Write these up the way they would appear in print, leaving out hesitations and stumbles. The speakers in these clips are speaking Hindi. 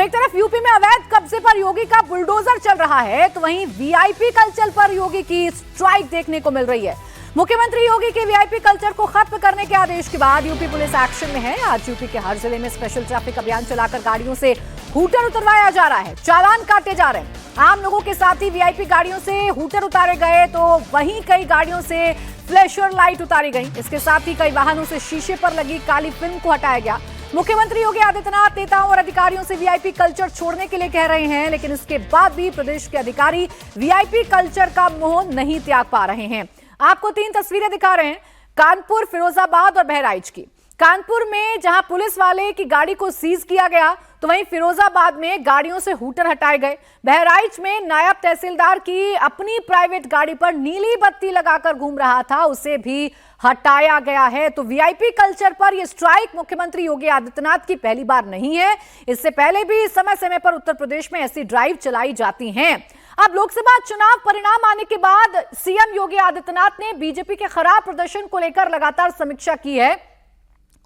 एक तरफ यूपी में अवैध कब्जे पर योगी का बुलडोजर चल रहा है, तो वहीं वीआईपी कल्चर पर योगी की स्ट्राइक देखने को मिल रही है। मुख्यमंत्री योगी के वीआईपी कल्चर को खत्म करने के आदेश के बाद यूपी पुलिस एक्शन में है। आज यूपी के हर जिले में स्पेशल ट्रैफिक अभियान चलाकर गाड़ियों से हूटर उतरवाया जा रहा है, चालान काटे जा रहे हैं। आम लोगों के साथ ही वीआईपी गाड़ियों से हूटर उतारे गए, तो वहीं कई गाड़ियों से फ्लैशर लाइट उतारी गई। इसके साथ ही कई वाहनों से शीशे पर लगी काली फिल्म को हटाया गया। मुख्यमंत्री योगी आदित्यनाथ नेताओं और अधिकारियों से वीआईपी कल्चर छोड़ने के लिए कह रहे हैं, लेकिन इसके बाद भी प्रदेश के अधिकारी वीआईपी कल्चर का मोह नहीं त्याग पा रहे हैं। आपको 3 तस्वीरें दिखा रहे हैं, कानपुर, फिरोजाबाद और बहराइच की। कानपुर में जहां पुलिस वाले की गाड़ी को सीज किया गया, तो वहीं फिरोजाबाद में गाड़ियों से हूटर हटाए गए। बहराइच में नायब तहसीलदार की अपनी प्राइवेट गाड़ी पर नीली बत्ती लगाकर घूम रहा था, उसे भी हटाया गया है। तो वीआईपी कल्चर पर यह स्ट्राइक मुख्यमंत्री योगी आदित्यनाथ की पहली बार नहीं है। इससे पहले भी समय समय पर उत्तर प्रदेश में ऐसी ड्राइव चलाई जाती हैं। अब लोकसभा चुनाव परिणाम आने के बाद सीएम योगी आदित्यनाथ ने बीजेपी के खराब प्रदर्शन को लेकर लगातार समीक्षा की है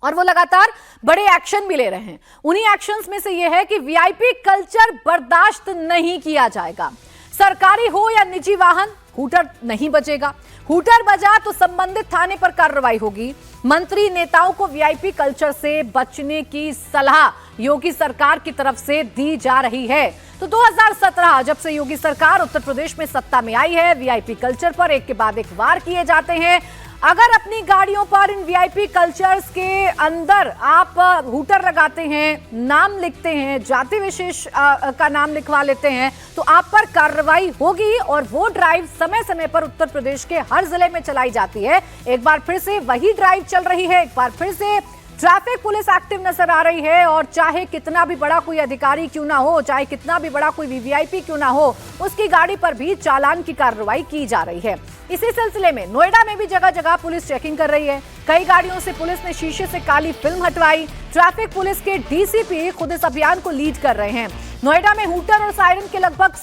और वो लगातार बड़े एक्शन भी ले रहे हैं। उन्हीं एक्शंस में से यह है कि वीआईपी कल्चर बर्दाश्त नहीं किया जाएगा। सरकारी हो या निजी वाहन, हूटर नहीं बजेगा। हूटर बजा तो संबंधित थाने पर कार्रवाई होगी। मंत्री नेताओं को वीआईपी कल्चर से बचने की सलाह योगी सरकार की तरफ से दी जा रही है। तो 2017 जब से योगी सरकार उत्तर प्रदेश में सत्ता में आई है, वीआईपी कल्चर पर एक के बाद एक वार किए जाते हैं। अगर अपनी गाड़ियों पर इन वीआईपी कल्चर्स के अंदर आप हूटर लगाते हैं, नाम लिखते हैं, जाति विशेष का नाम लिखवा लेते हैं, तो आप पर कार्रवाई होगी। और वो ड्राइव समय समय पर उत्तर प्रदेश के हर जिले में चलाई जाती है। एक बार फिर से वही ड्राइव चल रही है, एक बार फिर से ट्रैफिक पुलिस एक्टिव नजर आ रही है। और चाहे कितना भी बड़ा कोई अधिकारी क्यों ना हो, चाहे कितना भी बड़ा कोई वीवीआईपी क्यों ना हो, उसकी गाड़ी पर भी चालान की कार्रवाई की जा रही है। इसी सिलसिले में नोएडा में भी जगह जगह पुलिस चेकिंग कर रही है। कई गाड़ियों से पुलिस ने शीशे से काली फिल्म हटवाई। ट्रैफिक पुलिस के डीसीपी खुद इस अभियान को लीड कर रहे हैं। नोएडा में हूटर और सायरन के लगभग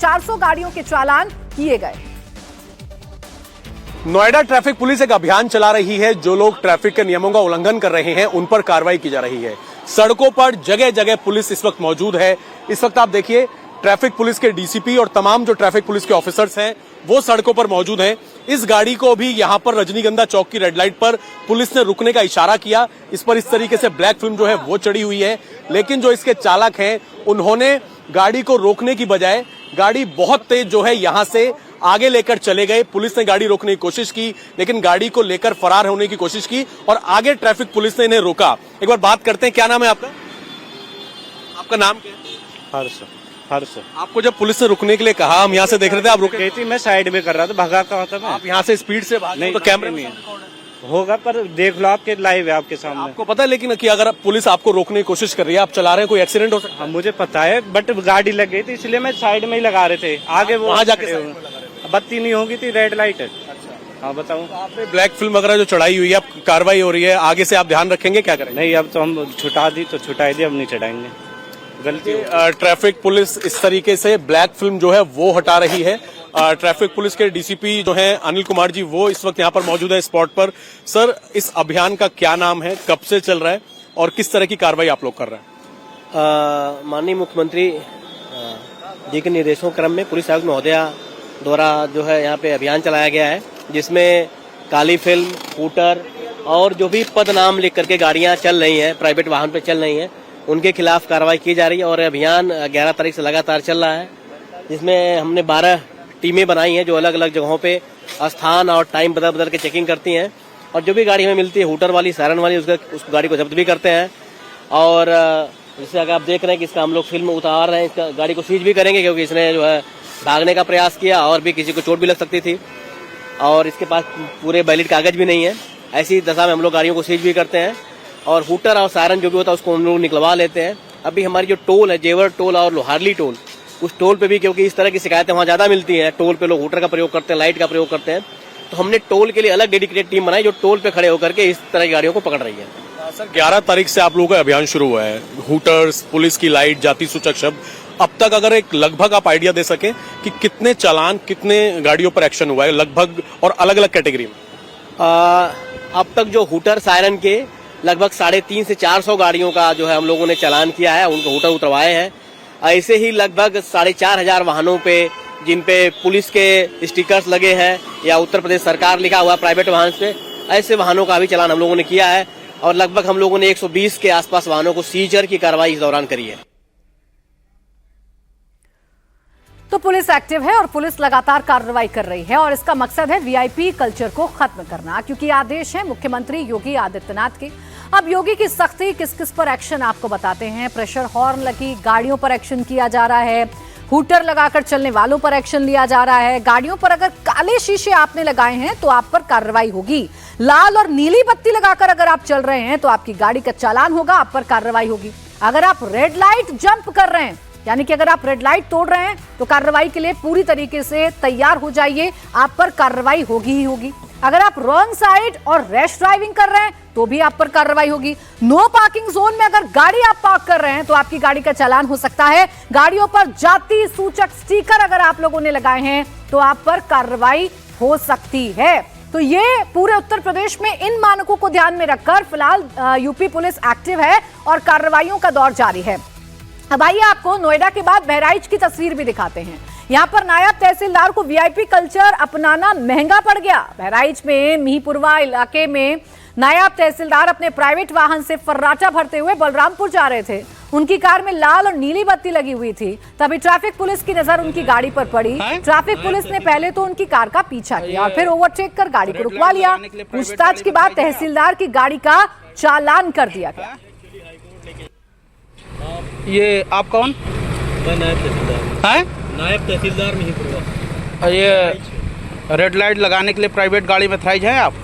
400 गाड़ियों के चालान किए गए। नोएडा ट्रैफिक पुलिस एक अभियान चला रही है। जो लोग ट्रैफिक के नियमों का उल्लंघन कर रहे हैं, उन पर कार्रवाई की जा रही है। सड़कों पर जगह जगह पुलिस इस वक्त मौजूद है। इस वक्त आप देखिए, ट्रैफिक पुलिस के डीसीपी और तमाम जो ट्रैफिक पुलिस के ऑफिसर्स हैं, वो सड़कों पर मौजूद हैं। इस गाड़ी को भी यहां पर रजनीगंधा चौक की रेड लाइट पर पुलिस ने रुकने का इशारा किया। इस पर इस तरीके से ब्लैक फिल्म जो है वो चढ़ी हुई है, लेकिन जो इसके चालक हैं, उन्होंने गाड़ी को रोकने की बजाय गाड़ी बहुत तेज जो है यहां से आगे लेकर चले गए। पुलिस ने गाड़ी रोकने की कोशिश की, लेकिन गाड़ी को लेकर फरार होने की कोशिश की और आगे ट्रैफिक पुलिस ने इन्हें रोका। एक बार बात करते हैं, क्या नाम है आपका? आपका नाम क्या है? हर्ष। आपको जब पुलिस ने रुकने के लिए कहा, हम यहाँ से देख रहे थे, आप रुके थी, मैं साइड में कर रहा था, भगा कहा था मैं। आप यहाँ से स्पीड से भागे? नहीं, तो कैमरे नहीं होगा, पर देख लो, आपके लाइव है आपके सामने। आपको पता है लेकिन कि अगर पुलिस आपको रोकने की कोशिश कर रही है, आप चला रहे हैं, कोई एक्सीडेंट हो सकता है? मुझे पता है, बट गाड़ी लग गई थी, इसलिए मैं साइड में ही लगा रहे थे। आगे वो वहाँ जाके बत्ती नहीं होगी थी, रेड लाइट है। हाँ बताऊँ। आपने ब्लैक फिल्म वगैरह जो चढ़ाई हुई है, अब कार्रवाई हो रही है, आगे से आप ध्यान रखेंगे, क्या करेंगे? नहीं, अब तो हम छुटा दी तो छुटाई दी, अब नहीं चढ़ाएंगे। गलती ट्रैफिक पुलिस इस तरीके से ब्लैक फिल्म जो है वो हटा रही है। ट्रैफिक पुलिस के डीसीपी जो हैं अनिल कुमार जी, वो इस वक्त यहाँ पर मौजूद है स्पॉट पर। सर, इस अभियान का क्या नाम है, कब से चल रहा है और किस तरह की कार्रवाई आप लोग कर रहे हैं? माननीय मुख्यमंत्री जी के निर्देशों क्रम में पुलिस आयुक्त महोदया द्वारा जो है यहाँ पे अभियान चलाया गया है, जिसमें काली फिल्म, हूटर और जो भी पद नाम लिख करके गाड़ियाँ चल रही हैं, प्राइवेट वाहन पे चल रही हैं, उनके खिलाफ कार्रवाई की जा रही है। और अभियान 11 तारीख से लगातार चल रहा है, जिसमें हमने 12 टीमें बनाई हैं जो अलग अलग जगहों पे स्थान और टाइम बदल बदल के चेकिंग करती हैं। और जो भी गाड़ी हमें मिलती है हूटर वाली, सायरन वाली, उस गाड़ी को जब्त भी करते हैं। और जैसे अगर आप देख रहे हैं कि इसका हम लोग फिल्म उतार रहे हैं, इसका गाड़ी को सीज भी करेंगे, क्योंकि इसने जो है भागने का प्रयास किया और भी किसी को चोट भी लग सकती थी। और इसके पास पूरे वैलिड कागज भी नहीं है। ऐसी दशा में हम लोग गाड़ियों को सीज भी करते हैं। और हूटर और सायरन जो भी होता है उसको हम लोग निकलवा लेते हैं। अभी हमारी जो टोल है, जेवर टोल और लोहारली टोल, उस टोल पे भी क्योंकि इस तरह की शिकायतें वहाँ ज्यादा मिलती हैं, टोल पे लोग हूटर का प्रयोग करते हैं, लाइट का प्रयोग करते हैं, तो हमने टोल के लिए अलग डेडिकेटेड टीम बनाई जो टोल पे खड़े होकर के इस तरह की गाड़ियों को पकड़ रही है। सर, 11 तारीख से आप लोगों का अभियान शुरू हुआ है। हूटर्स, पुलिस की लाइट, जाति सूचक शब्द, अब तक अगर एक लगभग आप आइडिया दे सकें कि कितने चालान, कितने गाड़ियों पर एक्शन हुआ है लगभग, और अलग अलग कैटेगरी में? अब तक जो हूटर सायरन के लगभग 350 से 400 गाड़ियों का जो है हम लोगों ने चालान किया है, उनको होटल उतरवाए हैं। ऐसे ही लगभग 4500 वाहनों पे जिन पे पुलिस के स्टिकर्स लगे हैं या उत्तर प्रदेश सरकार लिखा हुआ प्राइवेट वाहन पे, ऐसे वाहनों का भी चालान हम लोगों ने किया है और लगभग हम लोगों ने 120 के आसपास वाहनों को सीजर की कार्रवाई इस दौरान करी है। तो पुलिस एक्टिव है और पुलिस लगातार कार्रवाई कर रही है और इसका मकसद है वीआईपी कल्चर को खत्म करना, क्योंकि आदेश है मुख्यमंत्री योगी आदित्यनाथ के। अब योगी की सख्ती किस किस पर एक्शन आपको बताते हैं। प्रेशर हॉर्न लगी गाड़ियों पर एक्शन किया जा रहा है, हूटर लगाकर चलने वालों पर एक्शन लिया जा रहा है, गाड़ियों पर अगर काले शीशे आपने लगाए हैं तो आप पर कार्रवाई होगी, लाल और नीली बत्ती लगाकर अगर आप चल रहे हैं तो आपकी गाड़ी का चालान होगा, आप पर कार्रवाई होगी। अगर आप रेड लाइट जंप कर रहे हैं, यानी कि अगर आप रेड लाइट तोड़ रहे हैं तो कार्रवाई के लिए पूरी तरीके से तैयार हो जाइए, आप पर कार्रवाई होगी ही होगी। अगर आप रॉन्ग साइड और रैश ड्राइविंग कर रहे हैं तो भी आप पर कार्रवाई होगी। नो पार्किंग जोन में अगर गाड़ी आप पार्क कर रहे हैं तो आपकी गाड़ी का चालान हो सकता है। गाड़ियों पर जाति सूचक स्टिकर अगर आप लोगों ने लगाए हैं तो आप पर कार्रवाई हो सकती है। तो ये पूरे उत्तर प्रदेश में इन मानकों को ध्यान में रखकर फिलहाल यूपी पुलिस एक्टिव है और कार्रवाइयों का दौर जारी है। अब आइए आपको नोएडा के बाद बहराइच की तस्वीर भी दिखाते हैं। यहाँ पर नायब तहसीलदार को वीआईपी कल्चर अपनाना महंगा पड़ गया। बहराइच में मिहीपुरवा इलाके में नायब तहसीलदार अपने प्राइवेट वाहन से फर्राटा भरते हुए बलरामपुर जा रहे थे। उनकी कार में लाल और नीली बत्ती लगी हुई थी, तभी ट्रैफिक पुलिस की नजर उनकी गाड़ी पर पड़ी। ट्रैफिक पुलिस ने पहले तो उनकी कार का पीछा किया और फिर ओवरटेक कर गाड़ी को रुकवा लिया। पूछताछ के बाद तहसीलदार की गाड़ी का चालान कर दिया गया। ये आप कौन? मैं नायब तहसीलदार। हैं? नायब तहसीलदार मिहीपुरवा। ये रेड लाइट लगाने के लिए प्राइवेट गाड़ी में थराइज हैं आप?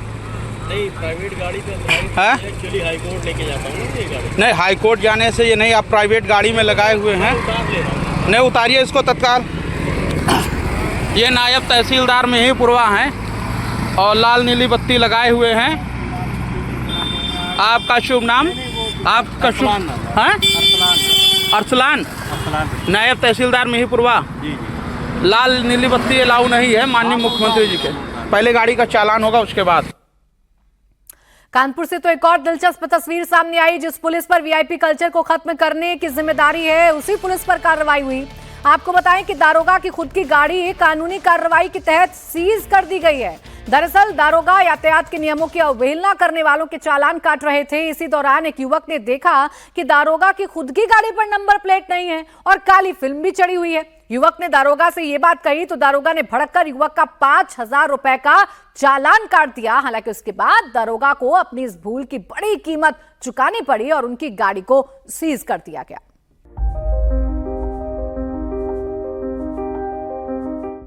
नहीं, प्राइवेट गाड़ी पे हैं? एक्चुअली हाई कोर्ट लेके जाता हूँ ये गाड़ी। नहीं, हाई कोर्ट जाने से ये नहीं, आप प्राइवेट गाड़ी में लगाए हुए हैं। नहीं, उतारिए इसको तत्काल। ये नायब तहसीलदार मिहीपुरवा हैं और लाल नीली बत्ती लगाए हुए हैं। आपका शुभ नाम? आपका शुभ हैं? अरसलान। नायब तहसीलदार मिहीपुरवा। लाल नीली बत्ती अलाउ नहीं है माननीय मुख्यमंत्री जी के। पहले गाड़ी का चालान होगा, उसके बाद। कानपुर से तो एक और दिलचस्प तस्वीर सामने आई। जिस पुलिस पर वीआईपी कल्चर को खत्म करने की जिम्मेदारी है, उसी पुलिस पर कार्रवाई हुई। आपको बताएं कि दारोगा की खुद की गाड़ी कानूनी कार्रवाई के तहत सीज कर दी गई है। दरअसल दारोगा यातायात के नियमों की अवहेलना करने वालों के चालान काट रहे थे। इसी दौरान एक युवक ने देखा कि दारोगा की खुद की गाड़ी पर नंबर प्लेट नहीं है और काली फिल्म भी चढ़ी हुई है। युवक ने दारोगा से ये बात कही तो दारोगा ने भड़ककर युवक का 5000 रुपए का चालान काट दिया। हालांकि उसके बाद दारोगा को अपनी इस भूल की बड़ी कीमत चुकानी पड़ी और उनकी गाड़ी को सीज कर दिया गया।